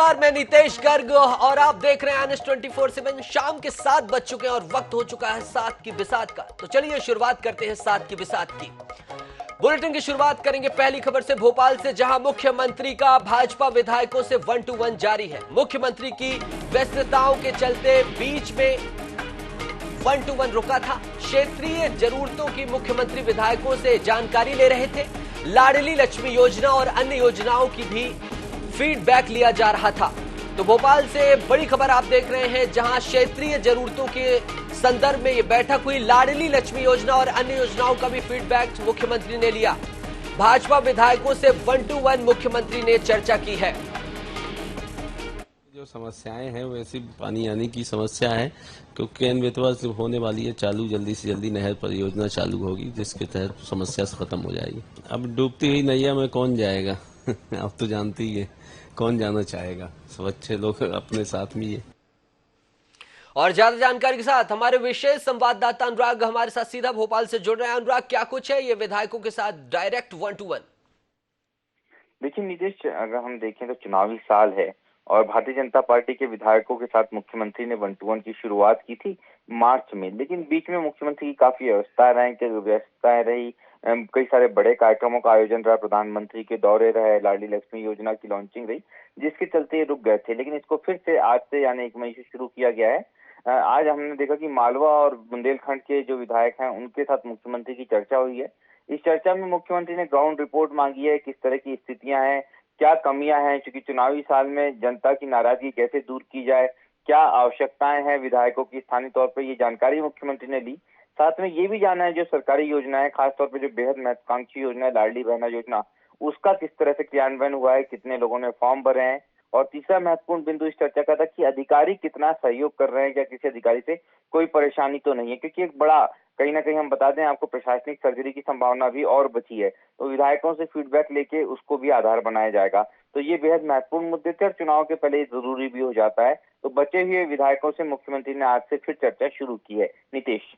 नमस्कार, मैं नितेश गर्ग और आप देख रहे हैं NS24/7। शाम के 7 बज चुके हैं और वक्त हो चुका है सात की बिसात का। तो चलिए शुरुआत करते हैं सात की बिसात की। बुलेटिन की शुरुआत करेंगे पहली खबर से, भोपाल से, जहां मुख्यमंत्री का भाजपा विधायकों से 1-to-1 जारी है। मुख्यमंत्री की व्यस्तताओं के चलते बीच में 1-to-1 रुका था। क्षेत्रीय जरूरतों की मुख्यमंत्री विधायकों से जानकारी ले रहे थे। लाडली लक्ष्मी योजना और अन्य योजनाओं की भी फीडबैक लिया जा रहा था। तो भोपाल से बड़ी खबर आप देख रहे हैं, जहां क्षेत्रीय जरूरतों के संदर्भ में यह बैठक हुई। लाडली लक्ष्मी योजना और अन्य योजनाओं का भी फीडबैक मुख्यमंत्री ने लिया। भाजपा विधायकों से 1-to-1 मुख्यमंत्री ने चर्चा की है। जो समस्याएं हैं वैसी पानी आने की समस्या है, क्योंकि केन बेतवा से होने वाली है चालू, जल्दी से जल्दी नहर परियोजना चालू होगी, जिसके तहत समस्या खत्म हो जाएगी। अब डूबती हुई नैया में कौन जाएगा आप तो जानते ही है, कौन जाना चाहेगा। सब अच्छे लोग अपने साथ में ही है। और ज्यादा जानकारी के साथ हमारे विशेष संवाददाता अनुराग हमारे साथ सीधा भोपाल से जुड़ रहे हैं। अनुराग, क्या कुछ है ये विधायकों के साथ डायरेक्ट 1-to-1? देखिए नीतीश, अगर हम देखें तो चुनावी साल है और भारतीय जनता पार्टी के विधायकों के साथ मुख्यमंत्री ने 1-to-1 की शुरुआत की थी मार्च में, लेकिन बीच में मुख्यमंत्री की काफी व्यस्तताएं रही। कई सारे बड़े कार्यक्रमों का आयोजन रहा, प्रधानमंत्री के दौरे रहे, लाडली लक्ष्मी योजना की लॉन्चिंग रही, जिसके चलते रुक गए थे। लेकिन इसको फिर से आज से यानी 1 मई से शुरू किया गया है। आज हमने देखा कि मालवा और बुंदेलखंड के जो विधायक हैं उनके साथ मुख्यमंत्री की चर्चा हुई है। इस चर्चा में मुख्यमंत्री ने ग्राउंड रिपोर्ट मांगी है, किस तरह की स्थितियां हैं, क्या कमियां हैं, क्योंकि चुनावी साल में जनता की नाराजगी कैसे दूर की जाए, क्या आवश्यकताएं हैं विधायकों की स्थानीय तौर पर, ये जानकारी मुख्यमंत्री ने ली। साथ में ये भी जाना है जो सरकारी योजनाएं, खासतौर पर जो बेहद महत्वाकांक्षी योजना है लाडली बहना योजना, उसका किस तरह से क्रियान्वयन हुआ है, कितने लोगों ने फॉर्म भरे हैं। और तीसरा महत्वपूर्ण बिंदु इस चर्चा का था कि अधिकारी कितना सहयोग कर रहे हैं, क्या किसी अधिकारी से कोई परेशानी तो नहीं है, क्योंकि एक बड़ा कहीं ना कहीं हम बता दें आपको, प्रशासनिक सर्जरी की संभावना भी और बची है। तो विधायकों से फीडबैक लेके उसको भी आधार बनाया जाएगा। तो ये बेहद महत्वपूर्ण मुद्दे थे और चुनाव के पहले जरूरी भी हो जाता है। तो बचे हुए विधायकों से मुख्यमंत्री ने आज से फिर चर्चा शुरू की है। नीतीश,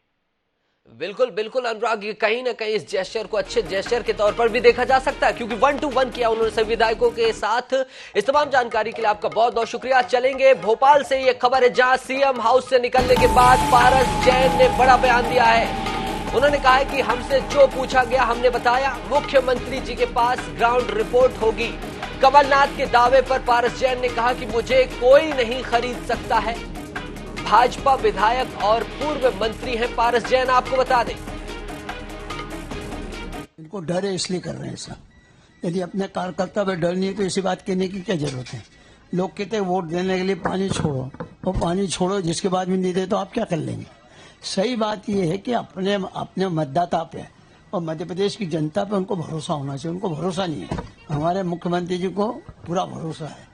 बिल्कुल बिल्कुल अनुराग, ये कहीं ना कहीं इस जेस्चर को अच्छे जेस्चर के तौर पर भी देखा जा सकता है, क्योंकि 1-to-1 किया उन्होंने सभी विधायकों के साथ। इस तमाम जानकारी के लिए आपका बहुत बहुत शुक्रिया। चलेंगे भोपाल से, ये खबर है जहां सीएम हाउस से निकलने के बाद पारस जैन ने बड़ा बयान दिया है। उन्होंने कहा है कि हमसे जो पूछा गया हमने बताया, मुख्यमंत्री जी के पास ग्राउंड रिपोर्ट होगी। कमलनाथ के दावे पर पारस जैन ने कहा कि मुझे कोई नहीं खरीद सकता है। भाजपा विधायक और पूर्व मंत्री हैं पारस जैन, आपको बता दें। इनको डर है इसलिए कर रहे हैं ऐसा। यदि अपने कार्यकर्ता पर डर नहीं है तो ऐसी बात कहने की क्या जरूरत है। लोग कहते हैं वोट देने के लिए पानी छोड़ो, वो पानी छोड़ो जिसके बाद में नहीं दे तो आप क्या कर लेंगे। सही बात यह है कि अपने मतदाता पे और मध्य प्रदेश की जनता पे उनको भरोसा होना चाहिए। उनको भरोसा नहीं है, हमारे मुख्यमंत्री जी को पूरा भरोसा है।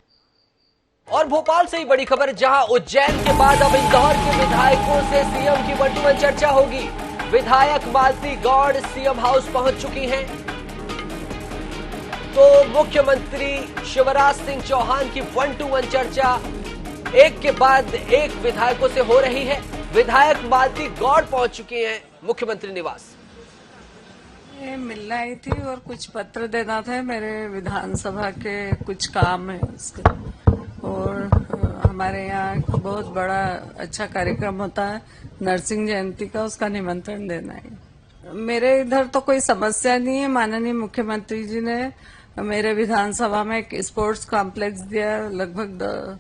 और भोपाल से ही बड़ी खबर, जहां उज्जैन के बाद अब इंदौर के विधायकों से सीएम की 1-to-1 चर्चा होगी। विधायक मालती गौड़ सीएम हाउस पहुंच चुकी हैं। तो मुख्यमंत्री शिवराज सिंह चौहान की 1-to-1 चर्चा एक के बाद एक विधायकों से हो रही है। विधायक मालती गौड़ पहुंच चुकी हैं मुख्यमंत्री निवास। मिलना ही थी और कुछ पत्र देना था, मेरे विधानसभा के कुछ काम है उसके। और हमारे यहाँ बहुत बड़ा अच्छा कार्यक्रम होता है नरसिंह जयंती का, उसका निमंत्रण देना है। मेरे इधर तो कोई समस्या नहीं है। माननीय मुख्यमंत्री जी ने मेरे विधानसभा में एक स्पोर्ट्स कॉम्प्लेक्स दिया, लगभग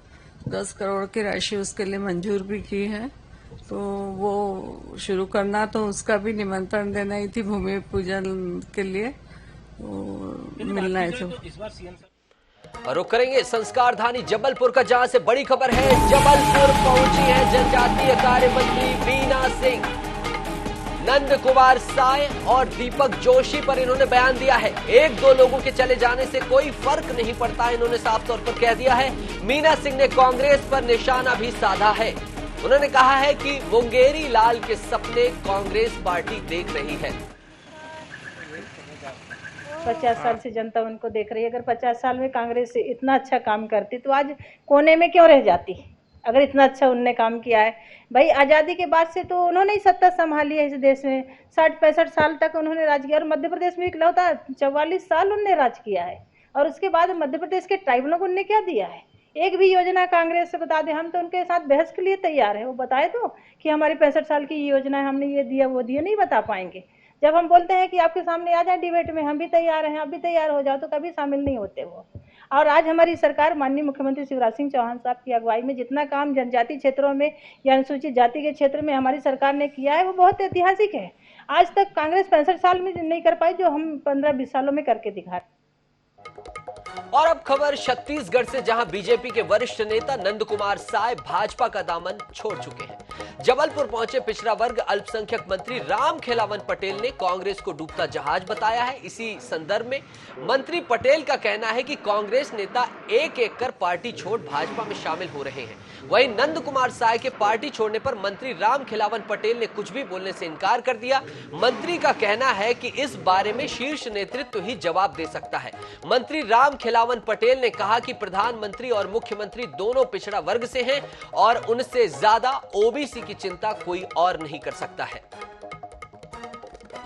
10 करोड़ की राशि उसके लिए मंजूर भी की है। तो वो शुरू करना, तो उसका भी निमंत्रण देना ही थी भूमि पूजन के लिए। तो मिलना है तो इस बार सीएम और रुक करेंगे संस्कार धानी जबलपुर का, जहां से बड़ी खबर है। जबलपुर पहुंची है जनजातीय कार्य मंत्री वीना सिंह। नंद कुमार साय और दीपक जोशी पर इन्होंने बयान दिया है। 1-2 लोगों के चले जाने से कोई फर्क नहीं पड़ता, इन्होंने साफ तौर पर कह दिया है। मीना सिंह ने कांग्रेस पर निशाना भी साधा है। उन्होंने कहा है कि मुंगेरी लाल के सपने कांग्रेस पार्टी देख रही है। 50 साल से जनता उनको देख रही है। अगर 50 साल में कांग्रेस इतना अच्छा काम करती तो आज कोने में क्यों रह जाती, अगर इतना अच्छा उनने काम किया है। भाई आज़ादी के बाद से तो उन्होंने ही सत्ता संभाली है इस देश में। 60-65 साल तक उन्होंने राज किया और मध्य प्रदेश में इकलौता 44 साल उनने राज किया है। और उसके बाद मध्य प्रदेश के ट्राइबलों को उनने क्या दिया है, एक भी योजना कांग्रेस से बता दे, हम तो उनके साथ बहस के लिए तैयार है। वो बताए तो कि हमारी 65 साल की योजना है, हमने ये दिया वो दिया, नहीं बता पाएंगे। जब हम बोलते हैं कि आपके सामने आ जाए डिबेट में, हम भी तैयार हैं, आप भी तैयार हो जाओ, तो कभी शामिल नहीं होते वो। और आज हमारी सरकार माननीय मुख्यमंत्री शिवराज सिंह चौहान साहब की अगुवाई में जितना काम जनजाति क्षेत्रों में या अनुसूचित जाति के क्षेत्र में हमारी सरकार ने किया है, वो बहुत ऐतिहासिक है। आज तक कांग्रेस 65 साल में नहीं कर पाई जो हम 15-20 सालों में करके दिखा। और अब खबर छत्तीसगढ़ से, जहां बीजेपी के वरिष्ठ नेता नंद कुमार साय भाजपा का दामन छोड़ चुके हैं। जबलपुर पहुंचे पिछड़ा वर्ग अल्पसंख्यक मंत्री राम खेलावन पटेल ने कांग्रेस को डूबता जहाज बताया है। इसी संदर्भ में मंत्री पटेल का कहना है कि कांग्रेस नेता एक एक कर पार्टी छोड़ भाजपा में शामिल हो रहे हैं। वहीं नंद कुमार साय के पार्टी छोड़ने पर मंत्री राम खेलावन पटेल ने कुछ भी बोलने से इनकार कर दिया। मंत्री का कहना है कि इस बारे में शीर्ष नेतृत्व ही जवाब दे सकता है। मंत्री राम खेलावन पटेल ने कहा कि प्रधानमंत्री और मुख्यमंत्री दोनों पिछड़ा वर्ग से हैं और उनसे ज्यादा ओबीसी की चिंता कोई और नहीं कर सकता है।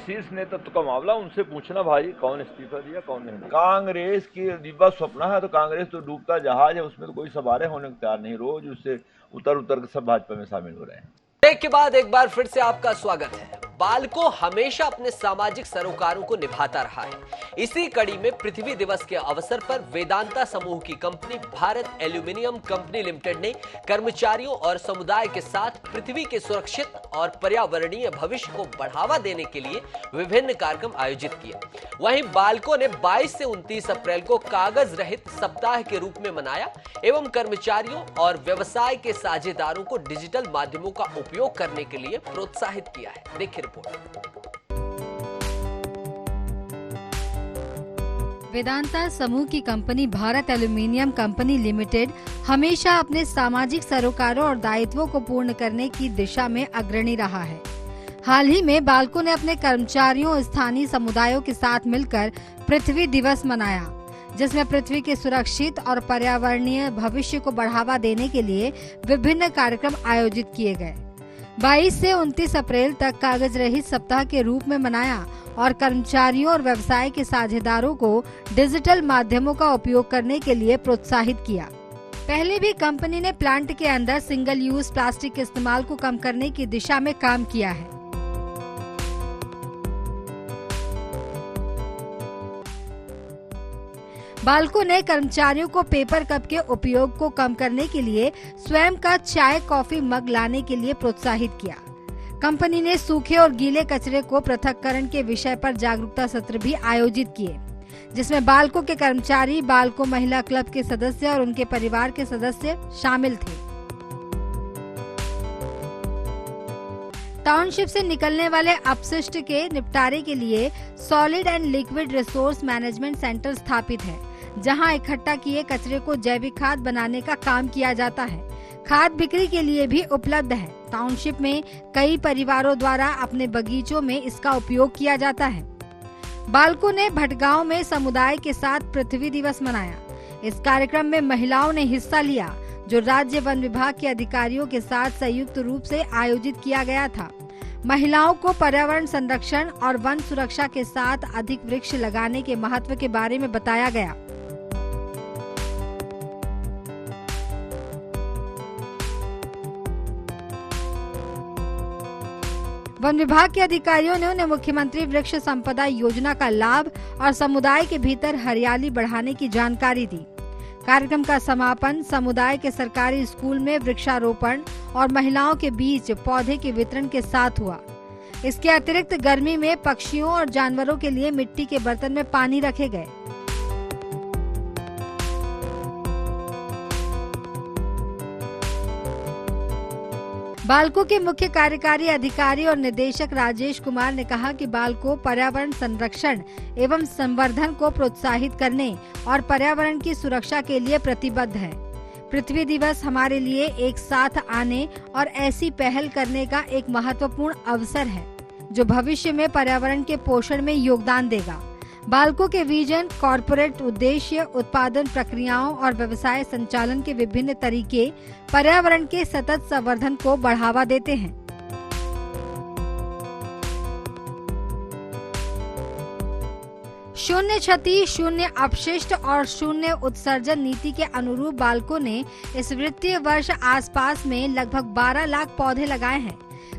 शीर्ष नेतृत्व का मामला उनसे पूछना भाई, कौन इस्तीफा दिया कौन नहीं। कांग्रेस की दिव्य स्वप्न है, तो कांग्रेस तो डूबता जहाज है, उसमें तो कोई सवारे होने को तैयार नहीं। रोज उससे उतर के सब भाजपा में शामिल हो रहे हैं। ब्रेक के बाद एक बार फिर से आपका स्वागत है। बाल्को हमेशा अपने सामाजिक सरोकारों को निभाता रहा है। इसी कड़ी में पृथ्वी दिवस के अवसर पर वेदांता समूह की company Bharat aluminium company limited ने कर्मचारियों और समुदाय के साथ पृथ्वी के सुरक्षित और पर्यावरणीय भविष्य को बढ़ावा देने के लिए विभिन्न कार्यक्रम आयोजित किए। वहीं बाल्को ने 22 से 29 अप्रैल को कागज रहित सप्ताह के रूप में मनाया एवं कर्मचारियों और व्यवसाय के साझेदारों को डिजिटल माध्यमों का उपयोग करने के लिए प्रोत्साहित किया है। देखिए रिपोर्ट। वेदांता समूह की company Bharat aluminium company limited हमेशा अपने सामाजिक सरोकारों और दायित्वों को पूर्ण करने की दिशा में अग्रणी रहा है। हाल ही में बाल्को ने अपने कर्मचारियों और स्थानीय समुदायों के साथ मिलकर पृथ्वी दिवस मनाया, जिसमें पृथ्वी के सुरक्षित और पर्यावरणीय भविष्य को बढ़ावा देने के लिए विभिन्न कार्यक्रम आयोजित किए गए। 22 से 29 अप्रैल तक कागज रहित सप्ताह के रूप में मनाया और कर्मचारियों और व्यवसाय के साझेदारों को डिजिटल माध्यमों का उपयोग करने के लिए प्रोत्साहित किया। पहले भी कंपनी ने प्लांट के अंदर सिंगल यूज प्लास्टिक के इस्तेमाल को कम करने की दिशा में काम किया है। बाल्को ने कर्मचारियों को पेपर कप के उपयोग को कम करने के लिए स्वयं का चाय कॉफी मग लाने के लिए प्रोत्साहित किया। कंपनी ने सूखे और गीले कचरे को पृथक्करण के विषय पर जागरूकता सत्र भी आयोजित किए, जिसमें बाल्को के कर्मचारी, बाल्को महिला क्लब के सदस्य और उनके परिवार के सदस्य शामिल थे। टाउनशिप से निकलने वाले अपशिष्ट के निपटारे के लिए solid and liquid resource management centre स्थापित है, जहां इकट्ठा किए कचरे को जैविक खाद बनाने का काम किया जाता है। खाद बिक्री के लिए भी उपलब्ध है। टाउनशिप में कई परिवारों द्वारा अपने बगीचों में इसका उपयोग किया जाता है। बाल्को ने भटगांव में समुदाय के साथ पृथ्वी दिवस मनाया। इस कार्यक्रम में महिलाओं ने हिस्सा लिया, जो राज्य वन विभाग के अधिकारियों के साथ संयुक्त रूप से आयोजित किया गया था। महिलाओं को पर्यावरण संरक्षण और वन सुरक्षा के साथ अधिक वृक्ष लगाने के महत्व के बारे में बताया गया। वन विभाग के अधिकारियों ने उन्हें मुख्यमंत्री वृक्ष संपदा योजना का लाभ और समुदाय के भीतर हरियाली बढ़ाने की जानकारी दी। कार्यक्रम का समापन समुदाय के सरकारी स्कूल में वृक्षारोपण और महिलाओं के बीच पौधे के वितरण के साथ हुआ। इसके अतिरिक्त गर्मी में पक्षियों और जानवरों के लिए मिट्टी के बर्तन में पानी रखे गए। बाल्को के मुख्य कार्यकारी अधिकारी और निदेशक राजेश कुमार ने कहा कि बाल्को पर्यावरण संरक्षण एवं संवर्धन को प्रोत्साहित करने और पर्यावरण की सुरक्षा के लिए प्रतिबद्ध है। पृथ्वी दिवस हमारे लिए एक साथ आने और ऐसी पहल करने का एक महत्वपूर्ण अवसर है, जो भविष्य में पर्यावरण के पोषण में योगदान देगा। बाल्को के विजन, कॉर्पोरेट उद्देश्य, उत्पादन प्रक्रियाओं और व्यवसाय संचालन के विभिन्न तरीके पर्यावरण के सतत संवर्धन को बढ़ावा देते हैं। शून्य क्षति, शून्य अपशिष्ट और शून्य उत्सर्जन नीति के अनुरूप बाल्को ने इस वित्तीय वर्ष आसपास में लगभग 12 लाख पौधे लगाए हैं।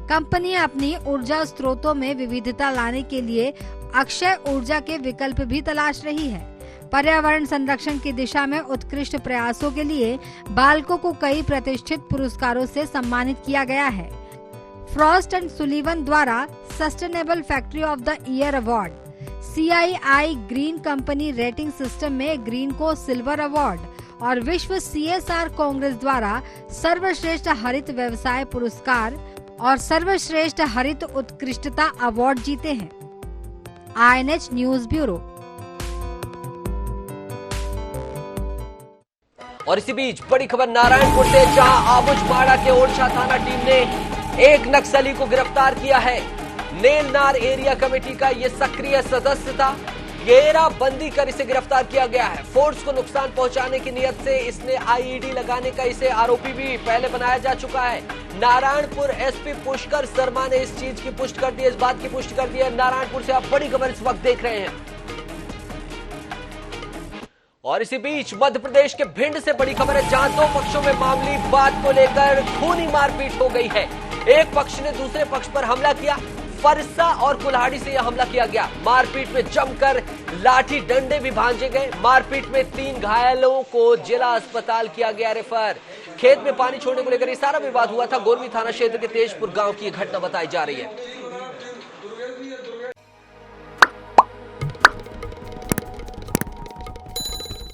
कंपनी अपनी ऊर्जा स्रोतों में विविधता लाने के लिए अक्षय ऊर्जा के विकल्प भी तलाश रही है। पर्यावरण संरक्षण की दिशा में उत्कृष्ट प्रयासों के लिए बाल्को को कई प्रतिष्ठित पुरस्कारों से सम्मानित किया गया है। फ्रॉस्ट एंड सुलीवन द्वारा sustainable factory of the year award, CII green company rating system में ग्रीन को सिल्वर अवार्ड और विश्व CSR कांग्रेस द्वारा सर्वश्रेष्ठ हरित व्यवसाय पुरस्कार और सर्वश्रेष्ठ हरित उत्कृष्टता अवार्ड जीते हैं। INH news bureau. और इसी बीच बड़ी खबर नारायणपुर से, जहां आबुझमाड़ा के ओरछा थाना टीम ने एक नक्सली को गिरफ्तार किया है। नेलनार एरिया कमेटी का ये सक्रिय सदस्य था। घेराबंदी कर इसे गिरफ्तार किया गया है। फोर्स को नुकसान पहुंचाने की नियत से इसने IED लगाने का इसे आरोपी भी पहले बनाया जा चुका है। नारायणपुर SP पुष्कर शर्मा ने इस चीज की पुष्टि कर दी है, इस बात की पुष्टि कर दी है। नारायणपुर से आप बड़ी खबर इस वक्त देख रहे हैं। और इसी बीच मध्य प्रदेश के भिंड से बड़ी खबर है, जहां दो पक्षों में मामूली बात को लेकर खूनी मारपीट हो गई है। एक पक्ष ने दूसरे पक्ष पर हमला किया। फरसा और कुल्हाड़ी से यह हमला किया गया। मारपीट में जमकर लाठी डंडे भी भांजे गए। मारपीट में 3 घायलों को जिला अस्पताल किया गया रेफर। खेत में पानी छोड़ने को लेकर यह सारा विवाद हुआ था। गोरमी थाना क्षेत्र के तेजपुर गांव की घटना बताई जा रही है।